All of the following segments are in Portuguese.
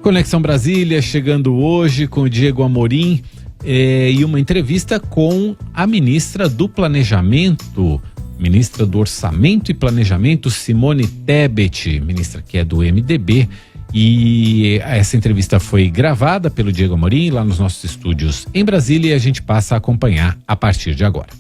Conexão Brasília chegando hoje com o Diego Amorim e uma entrevista com a ministra do Planejamento, ministra do Orçamento e Planejamento, Simone Tebet, ministra que é do MDB. E essa entrevista foi gravada pelo Diego Amorim lá nos nossos estúdios em Brasília e a gente passa a acompanhar a partir de agora.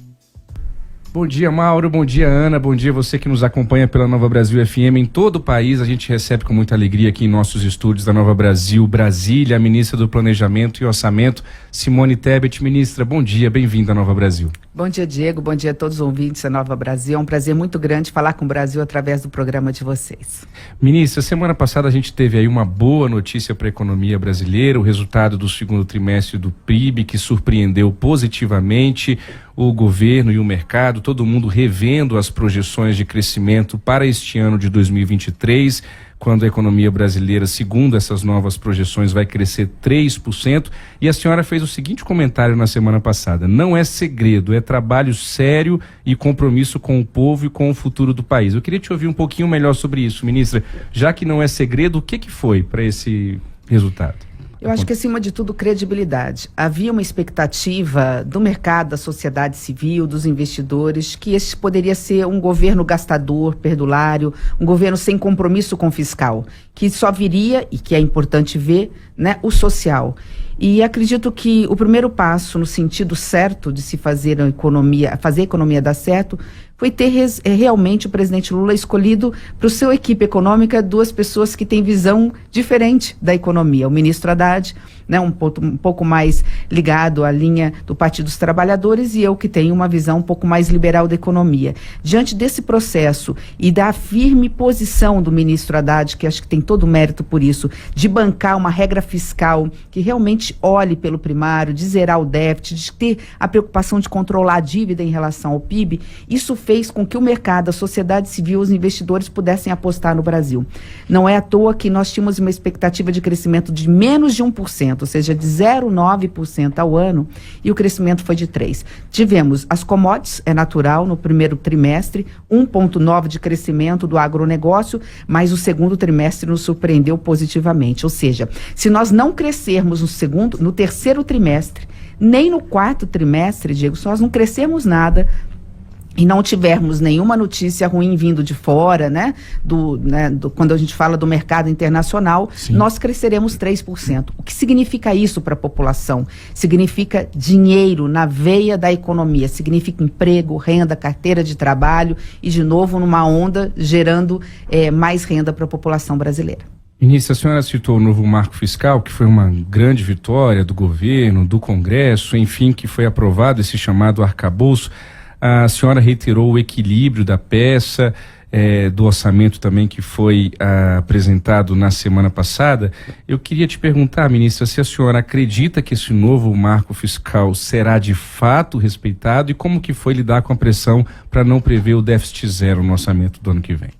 Bom dia, Mauro, bom dia, Ana, bom dia você que nos acompanha pela Nova Brasil FM em todo o país. A gente recebe com muita alegria aqui em nossos estúdios da Nova Brasil, Brasília, a ministra do Planejamento e Orçamento, Simone Tebet. Ministra, bom dia, bem-vinda à Nova Brasil. Bom dia, Diego, bom dia a todos os ouvintes da Nova Brasil. É um prazer muito grande falar com o Brasil através do programa de vocês. Ministra, semana passada a gente teve aí uma boa notícia para a economia brasileira, o resultado do segundo trimestre do PIB, que surpreendeu positivamente o governo e o mercado, todo mundo revendo as projeções de crescimento para este ano de 2023, quando a economia brasileira, segundo essas novas projeções, vai crescer 3%. E a senhora fez o seguinte comentário na semana passada: não é segredo, é trabalho sério e compromisso com o povo e com o futuro do país. Eu queria te ouvir um pouquinho melhor sobre isso, ministra. Já que não é segredo, o que foi para esse resultado? Eu acho que, acima de tudo, credibilidade. Havia uma expectativa do mercado, da sociedade civil, dos investidores, que esse poderia ser um governo gastador, perdulário, um governo sem compromisso com o fiscal, que só viria, e que é importante ver, né, o social. E acredito que o primeiro passo no sentido certo de se fazer a economia dar certo, foi ter realmente o presidente Lula escolhido para a sua equipe econômica duas pessoas que têm visão diferente da economia. O ministro Haddad, né, um pouco mais ligado à linha do Partido dos Trabalhadores, e eu que tenho uma visão um pouco mais liberal da economia. Diante desse processo e da firme posição do ministro Haddad, que acho que tem todo o mérito por isso, de bancar uma regra fiscal que realmente olhe pelo primário, de zerar o déficit, de ter a preocupação de controlar a dívida em relação ao PIB, isso fez com que o mercado, a sociedade civil, os investidores pudessem apostar no Brasil. Não é à toa que nós tínhamos uma expectativa de crescimento de menos de 1%, ou seja, de 0,9% ao ano, e o crescimento foi de 3%. Tivemos as commodities, é natural, no primeiro trimestre, 1,9% de crescimento do agronegócio, mas o segundo trimestre nos surpreendeu positivamente. Ou seja, se nós não crescermos no terceiro trimestre, nem no quarto trimestre, Diego, se nós não crescermos nada, e não tivermos nenhuma notícia ruim vindo de fora, né, quando a gente fala do mercado internacional, sim, nós cresceremos 3%. O que significa isso para a população? Significa dinheiro na veia da economia, significa emprego, renda, carteira de trabalho e, de novo, numa onda gerando mais renda para a população brasileira. Ministra, a senhora citou o novo marco fiscal, que foi uma grande vitória do governo, do Congresso, enfim, que foi aprovado esse chamado arcabouço. A senhora reiterou o equilíbrio da peça, do orçamento também que foi apresentado na semana passada. Eu queria te perguntar, ministra, se a senhora acredita que esse novo marco fiscal será de fato respeitado e como que foi lidar com a pressão para não prever o déficit zero no orçamento do ano que vem?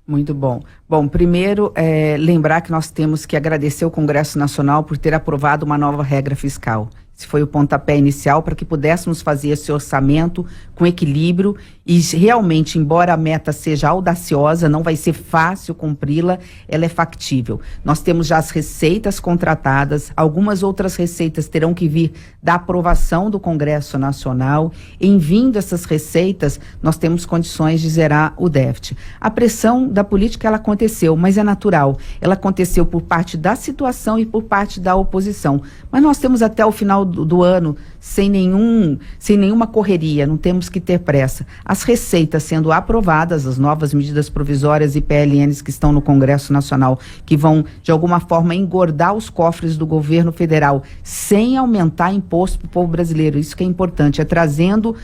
Muito bom. Bom, primeiro, lembrar que nós temos que agradecer ao Congresso Nacional por ter aprovado uma nova regra fiscal. Esse foi o pontapé inicial para que pudéssemos fazer esse orçamento com equilíbrio e realmente, embora a meta seja audaciosa, não vai ser fácil cumpri-la, ela é factível. Nós temos já as receitas contratadas, algumas outras receitas terão que vir da aprovação do Congresso Nacional. Em vindo essas receitas, nós temos condições de zerar o déficit. A pressão da política, ela aconteceu, mas é natural. Ela aconteceu por parte da situação e por parte da oposição. Mas nós temos até o final do ano sem nenhuma correria, não temos que ter pressa. As receitas sendo aprovadas, as novas medidas provisórias e PLNs que estão no Congresso Nacional, que vão, de alguma forma, engordar os cofres do governo federal, sem aumentar imposto para o povo brasileiro. Isso que é importante, é trazendo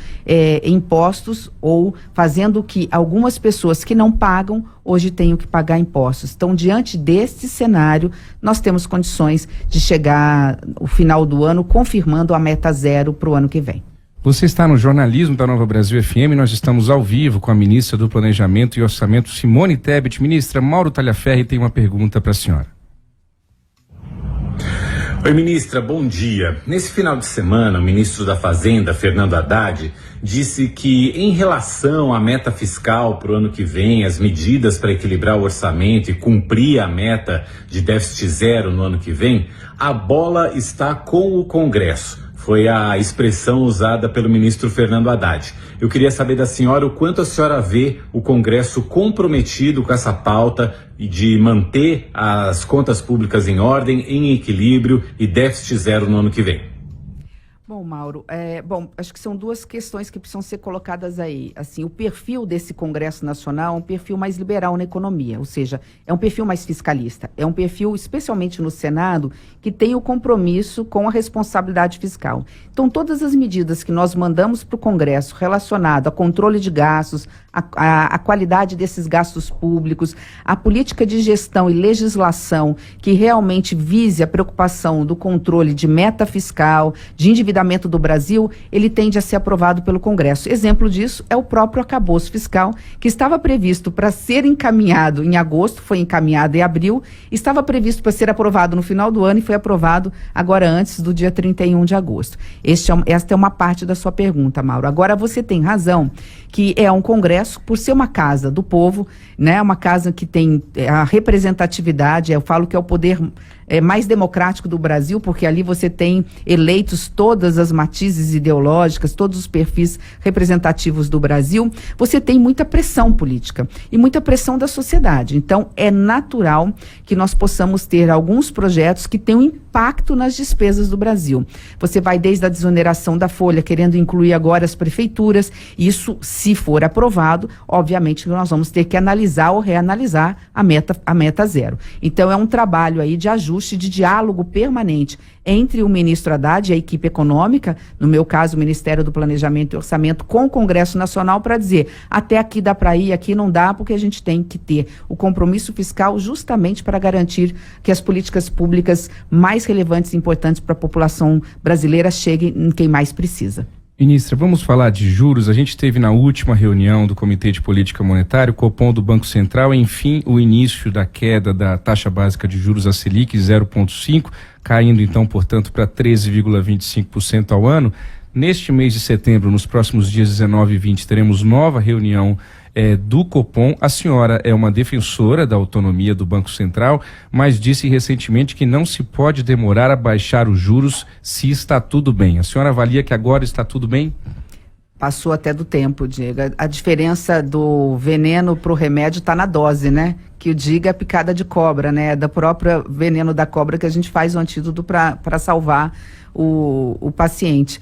impostos ou fazendo que algumas pessoas que não pagam, hoje tenham que pagar impostos. Então, diante deste cenário, nós temos condições de chegar ao final do ano confirmando a meta zero para o ano que vem. Você está no jornalismo da Nova Brasil FM, nós estamos ao vivo com a ministra do Planejamento e Orçamento, Simone Tebet. Ministra, Mauro Talhaferri tem uma pergunta para a senhora. Oi, ministra, bom dia. Nesse final de semana, o ministro da Fazenda, Fernando Haddad, disse que em relação à meta fiscal para o ano que vem, as medidas para equilibrar o orçamento e cumprir a meta de déficit zero no ano que vem, a bola está com o Congresso. Foi a expressão usada pelo ministro Fernando Haddad. Eu queria saber da senhora o quanto a senhora vê o Congresso comprometido com essa pauta e de manter as contas públicas em ordem, em equilíbrio e déficit zero no ano que vem. Bom, Mauro, acho que são duas questões que precisam ser colocadas aí. Assim, o perfil desse Congresso Nacional é um perfil mais liberal na economia, ou seja, é um perfil mais fiscalista, é um perfil, especialmente no Senado, que tem o compromisso com a responsabilidade fiscal. Então, todas as medidas que nós mandamos para o Congresso relacionado a controle de gastos, a qualidade desses gastos públicos, a política de gestão e legislação que realmente vise a preocupação do controle de meta fiscal, de endividamento do Brasil, ele tende a ser aprovado pelo Congresso. Exemplo disso é o próprio arcabouço fiscal, que estava previsto para ser encaminhado em agosto, foi encaminhado em abril, estava previsto para ser aprovado no final do ano e foi aprovado agora antes do dia 31 de agosto. Esta é uma parte da sua pergunta, Mauro. Agora você tem razão que é um Congresso, por ser uma casa do povo, né, uma casa que tem a representatividade, eu falo que é o poder mais democrático do Brasil, porque ali você tem eleitos todas as matizes ideológicas, todos os perfis representativos do Brasil, você tem muita pressão política e muita pressão da sociedade. Então, é natural que nós possamos ter alguns projetos que tenham impacto nas despesas do Brasil. Você vai desde a desoneração da folha, querendo incluir agora as prefeituras. Isso, se for aprovado, obviamente nós vamos ter que analisar ou reanalisar a meta zero. Então, é um trabalho aí de ajuste, de diálogo permanente entre o ministro Haddad e a equipe econômica, no meu caso, o Ministério do Planejamento e Orçamento, com o Congresso Nacional, para dizer, até aqui dá para ir, aqui não dá, porque a gente tem que ter o compromisso fiscal justamente para garantir que as políticas públicas mais relevantes e importantes para a população brasileira cheguem em quem mais precisa. Ministra, vamos falar de juros. A gente teve na última reunião do Comitê de Política Monetária, o Copom do Banco Central, enfim, o início da queda da taxa básica de juros, a Selic, 0,5%, caindo então, portanto, para 13,25% ao ano. Neste mês de setembro, nos próximos dias 19 e 20, teremos nova reunião do Copom. A senhora é uma defensora da autonomia do Banco Central, mas disse recentemente que não se pode demorar a baixar os juros se está tudo bem. A senhora avalia que agora está tudo bem? Passou até do tempo, Diego. A diferença do veneno para o remédio está na dose, né? Que o diga a picada de cobra, né? Da própria veneno da cobra que a gente faz o antídoto para salvar o paciente.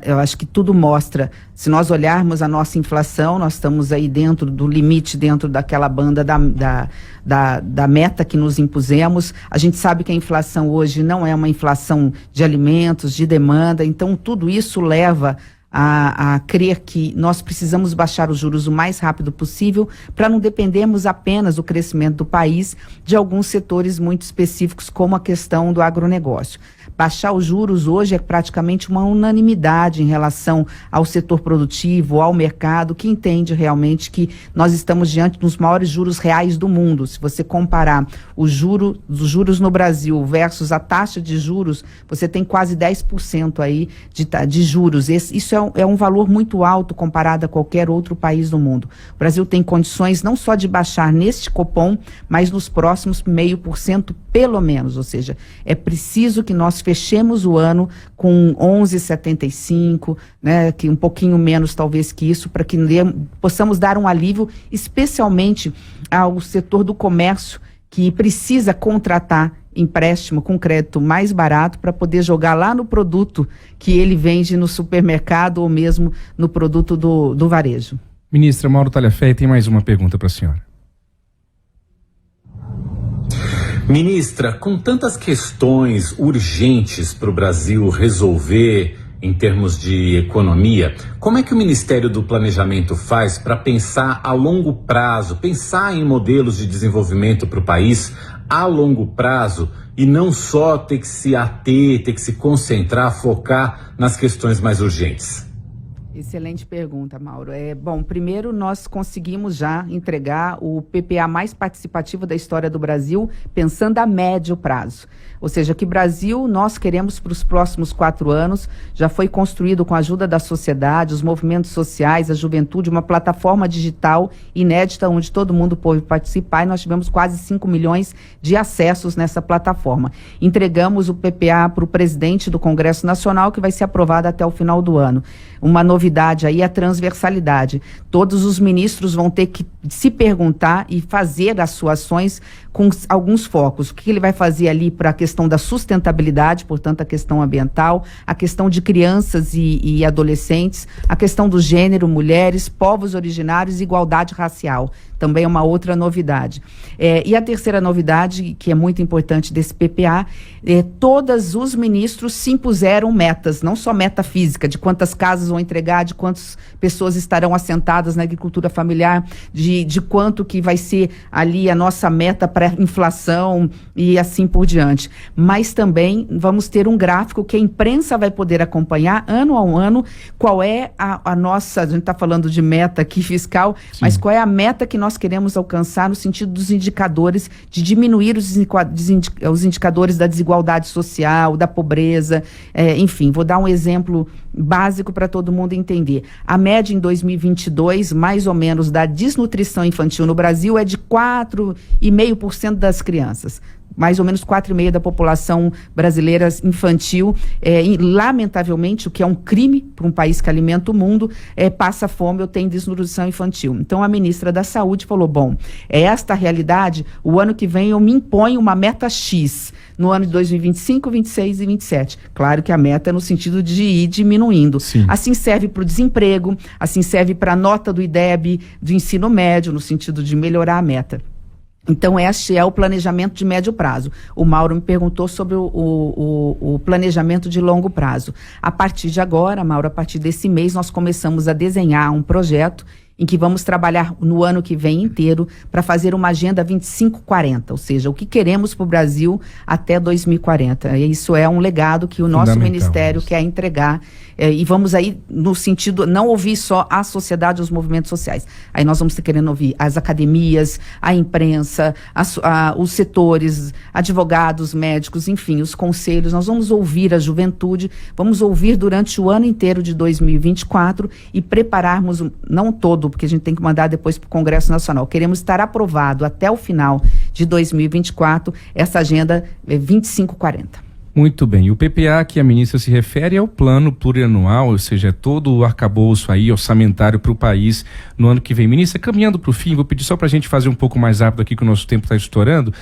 Eu acho que tudo mostra, se nós olharmos a nossa inflação, nós estamos aí dentro do limite, dentro daquela banda da meta que nos impusemos. A gente sabe que a inflação hoje não é uma inflação de alimentos, de demanda, então tudo isso leva a crer que nós precisamos baixar os juros o mais rápido possível para não dependermos apenas do crescimento do país de alguns setores muito específicos, como a questão do agronegócio. Baixar os juros hoje é praticamente uma unanimidade em relação ao setor produtivo, ao mercado, que entende realmente que nós estamos diante dos maiores juros reais do mundo. Se você comparar os juros no Brasil versus a taxa de juros, você tem quase 10% aí de juros. Isso é um valor muito alto comparado a qualquer outro país do mundo. O Brasil tem condições não só de baixar neste Copom, mas nos próximos 0,5% pelo menos, ou seja, é preciso que nós fechemos o ano com 11,75, né, que um pouquinho menos talvez que isso, para que possamos dar um alívio, especialmente ao setor do comércio, que precisa contratar empréstimo com crédito mais barato para poder jogar lá no produto que ele vende no supermercado ou mesmo no produto do varejo. Ministra Mauro Talhaferri tem mais uma pergunta para a senhora. Ministra, com tantas questões urgentes para o Brasil resolver em termos de economia, como é que o Ministério do Planejamento faz para pensar a longo prazo, pensar em modelos de desenvolvimento para o país a longo prazo e não só ter que se concentrar, focar nas questões mais urgentes? Excelente pergunta, Mauro. Bom, primeiro nós conseguimos já entregar o PPA mais participativo da história do Brasil, pensando a médio prazo. Ou seja, que Brasil nós queremos para os próximos 4 anos, já foi construído com a ajuda da sociedade, os movimentos sociais, a juventude, uma plataforma digital inédita onde todo mundo pôde participar e nós tivemos quase 5 milhões de acessos nessa plataforma. Entregamos o PPA para o presidente do Congresso Nacional, que vai ser aprovado até o final do ano. Uma novidade aí é a transversalidade. Todos os ministros vão ter que se perguntar e fazer as suas ações com alguns focos. O que ele vai fazer ali para a questão da sustentabilidade, portanto, a questão ambiental, a questão de crianças e adolescentes, a questão do gênero, mulheres, povos originários e igualdade racial. Também é uma outra novidade. E a terceira novidade, que é muito importante desse PPA, todos os ministros se impuseram metas, não só meta física, de quantas casas vão entregar, de quantas pessoas estarão assentadas na agricultura familiar, de quanto que vai ser ali a nossa meta para inflação e assim por diante. Mas também vamos ter um gráfico que a imprensa vai poder acompanhar ano a ano qual é a nossa, a gente está falando de meta aqui fiscal, sim, mas qual é a meta que nós queremos alcançar no sentido dos indicadores, de diminuir os indicadores da desigualdade social, da pobreza, enfim, vou dar um exemplo básico para todo mundo entender. A média em 2022, mais ou menos, da desnutrição infantil no Brasil é de 4,5% das crianças. Mais ou menos 4,5% da população brasileira infantil, lamentavelmente, o que é um crime para um país que alimenta o mundo, passa fome ou tem desnutrição infantil. Então, a ministra da Saúde falou, bom, é esta a realidade, o ano que vem eu me imponho uma meta X, no ano de 2025, 26 e 27. Claro que a meta é no sentido de ir diminuindo. Sim. Assim serve para o desemprego, assim serve para a nota do IDEB, do ensino médio, no sentido de melhorar a meta. Então, este é o planejamento de médio prazo. O Mauro me perguntou sobre o planejamento de longo prazo. A partir de agora, Mauro, a partir desse mês, nós começamos a desenhar um projeto em que vamos trabalhar no ano que vem inteiro para fazer uma agenda 25-40, ou seja, o que queremos para o Brasil até 2040. E isso é um legado que o nosso ministério quer entregar. E vamos aí no sentido, não ouvir só a sociedade, os movimentos sociais. Aí nós vamos querendo ouvir as academias, a imprensa, os setores, advogados, médicos, enfim, os conselhos. Nós vamos ouvir a juventude, vamos ouvir durante o ano inteiro de 2024 e prepararmos, não todo, porque a gente tem que mandar depois para o Congresso Nacional. Queremos estar aprovado até o final de 2024 essa agenda 25-40. Muito bem. O PPA que a ministra se refere é o plano plurianual, ou seja, é todo o arcabouço aí orçamentário para o país no ano que vem. Ministra, caminhando para o fim, vou pedir só para a gente fazer um pouco mais rápido aqui, que o nosso tempo está estourando.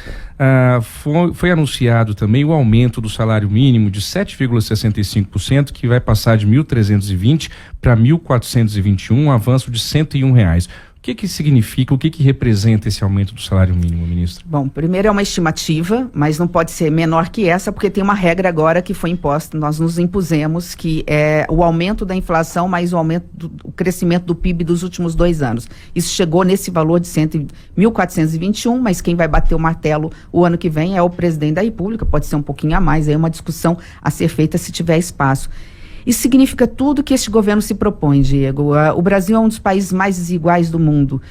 Foi anunciado também o aumento do salário mínimo de 7,65%, que vai passar de 1.320 para 1.421, um avanço de R$101. O que significa, o que representa esse aumento do salário mínimo, ministro? Bom, primeiro é uma estimativa, mas não pode ser menor que essa, porque tem uma regra agora que foi imposta, nós nos impusemos, que é o aumento da inflação mais o crescimento do PIB dos últimos 2 anos. Isso chegou nesse valor de 1.421, mas quem vai bater o martelo o ano que vem é o presidente da República, pode ser um pouquinho a mais, é uma discussão a ser feita se tiver espaço. Isso significa tudo que este governo se propõe, Diego. O Brasil é um dos países mais desiguais do mundo.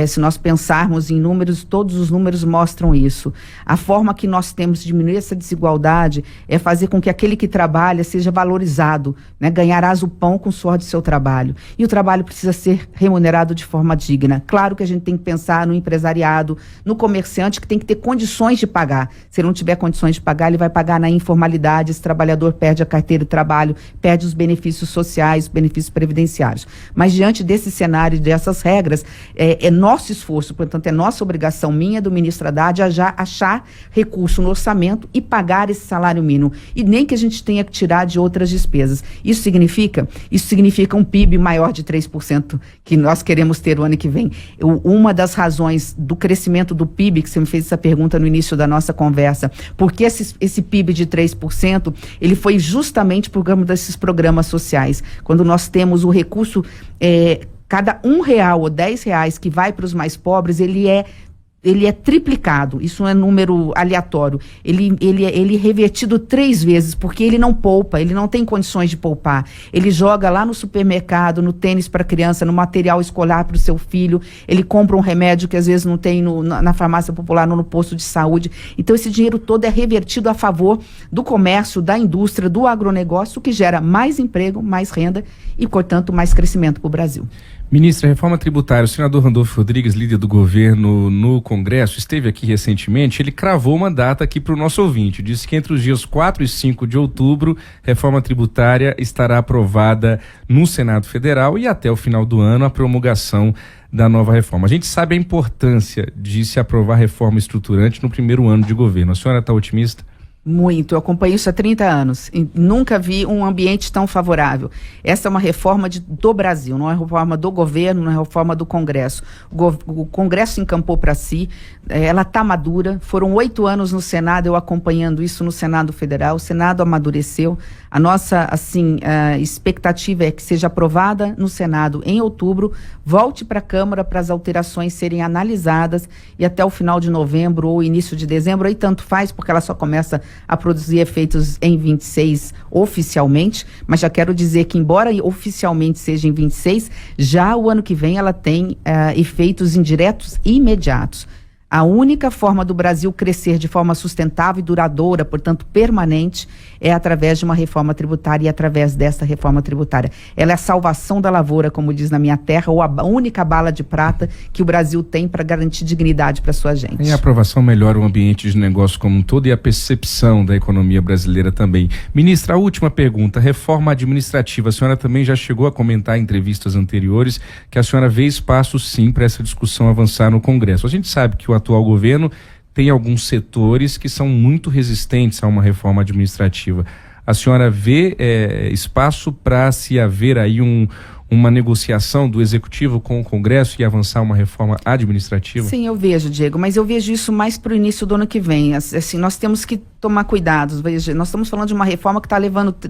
Se nós pensarmos em números, todos os números mostram isso. A forma que nós temos de diminuir essa desigualdade é fazer com que aquele que trabalha seja valorizado, né? Ganharás o pão com o suor do seu trabalho. E o trabalho precisa ser remunerado de forma digna. Claro que a gente tem que pensar no empresariado, no comerciante, que tem que ter condições de pagar. Se ele não tiver condições de pagar, ele vai pagar na informalidade, esse trabalhador perde a carteira de trabalho, perde os benefícios sociais, benefícios previdenciários. Mas diante desse cenário, dessas regras, é nosso esforço, portanto, é nossa obrigação minha, do ministro Haddad, a já achar recurso no orçamento e pagar esse salário mínimo. E nem que a gente tenha que tirar de outras despesas. Isso significa um PIB maior de 3% que nós queremos ter o ano que vem. Uma das razões do crescimento do PIB, que você me fez essa pergunta no início da nossa conversa, porque esse PIB de 3%, ele foi justamente por causa desses programas sociais. Quando nós temos o recurso, cada R$1 ou R$10 que vai para os mais pobres, ele é ele é triplicado, isso não é número aleatório, ele é revertido 3 vezes, porque ele não poupa, ele não tem condições de poupar, ele joga lá no supermercado, no tênis para criança, no material escolar para o seu filho, ele compra um remédio que às vezes não tem na farmácia popular, no posto de saúde, então esse dinheiro todo é revertido a favor do comércio, da indústria, do agronegócio, que gera mais emprego, mais renda e, portanto, mais crescimento para o Brasil. Ministra, reforma tributária, o senador Randolfo Rodrigues, líder do governo no Congresso, esteve aqui recentemente, ele cravou uma data aqui para o nosso ouvinte, disse que entre os dias 4 e 5 de outubro, reforma tributária estará aprovada no Senado Federal e até o final do ano a promulgação da nova reforma. A gente sabe a importância de se aprovar reforma estruturante no primeiro ano de governo. A senhora está otimista? Muito, eu acompanho isso há 30 anos e nunca vi um ambiente tão favorável. Essa é uma reforma do Brasil, não é uma reforma do governo, não é uma reforma do Congresso. O Congresso encampou para si, ela está madura, foram 8 anos no Senado, eu acompanhando isso no Senado Federal, o Senado amadureceu. A nossa, expectativa é que seja aprovada no Senado em outubro, volte para a Câmara para as alterações serem analisadas e até o final de novembro ou início de dezembro, aí tanto faz, porque ela só começa a produzir efeitos em 26 oficialmente, mas já quero dizer que embora oficialmente seja em 26, já o ano que vem ela tem efeitos indiretos e imediatos. A única forma do Brasil crescer de forma sustentável e duradoura, portanto permanente, é através de uma reforma tributária e através dessa reforma tributária. Ela é a salvação da lavoura, como diz na minha terra, ou a única bala de prata que o Brasil tem para garantir dignidade para sua gente. E a aprovação melhora o ambiente de negócio como um todo e a percepção da economia brasileira também. Ministra, a última pergunta, reforma administrativa. A senhora também já chegou a comentar em entrevistas anteriores que a senhora vê espaço sim para essa discussão avançar no Congresso. A gente sabe que o atual governo tem alguns setores que são muito resistentes a uma reforma administrativa. A senhora vê espaço para se haver aí uma negociação do Executivo com o Congresso e avançar uma reforma administrativa? Sim, eu vejo, Diego, mas eu vejo isso mais para o início do ano que vem. Assim, nós temos que tomar cuidado. Veja, nós estamos falando de uma reforma que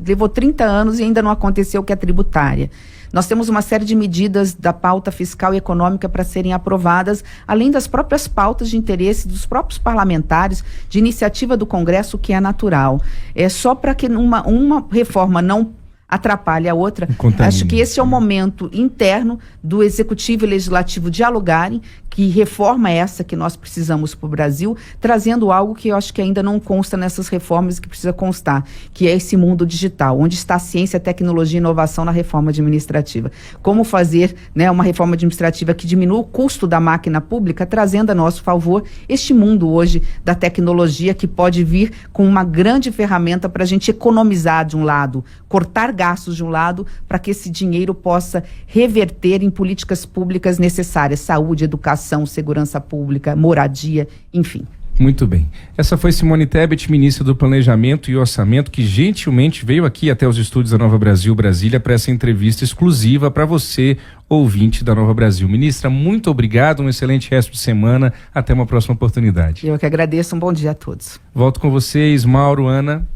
levou 30 anos e ainda não aconteceu, que é tributária. Nós temos uma série de medidas da pauta fiscal e econômica para serem aprovadas, além das próprias pautas de interesse dos próprios parlamentares, de iniciativa do Congresso, que é natural. É só para que uma reforma não atrapalhe a outra. Acho que esse é o momento interno do Executivo e Legislativo dialogarem, que reforma essa que nós precisamos para o Brasil, trazendo algo que eu acho que ainda não consta nessas reformas que precisa constar, que é esse mundo digital, onde está a ciência, tecnologia e inovação na reforma administrativa. Como fazer, uma reforma administrativa que diminua o custo da máquina pública, trazendo a nosso favor este mundo hoje da tecnologia, que pode vir com uma grande ferramenta para a gente economizar de um lado, cortar gastos de um lado, para que esse dinheiro possa reverter em políticas públicas necessárias, saúde, educação, segurança pública, moradia, enfim. Muito bem. Essa foi Simone Tebet, ministra do Planejamento e Orçamento, que gentilmente veio aqui até os estúdios da Nova Brasil, Brasília, para essa entrevista exclusiva para você, ouvinte da Nova Brasil. Ministra, muito obrigado, um excelente resto de semana, até uma próxima oportunidade. Eu que agradeço, um bom dia a todos. Volto com vocês, Mauro, Ana.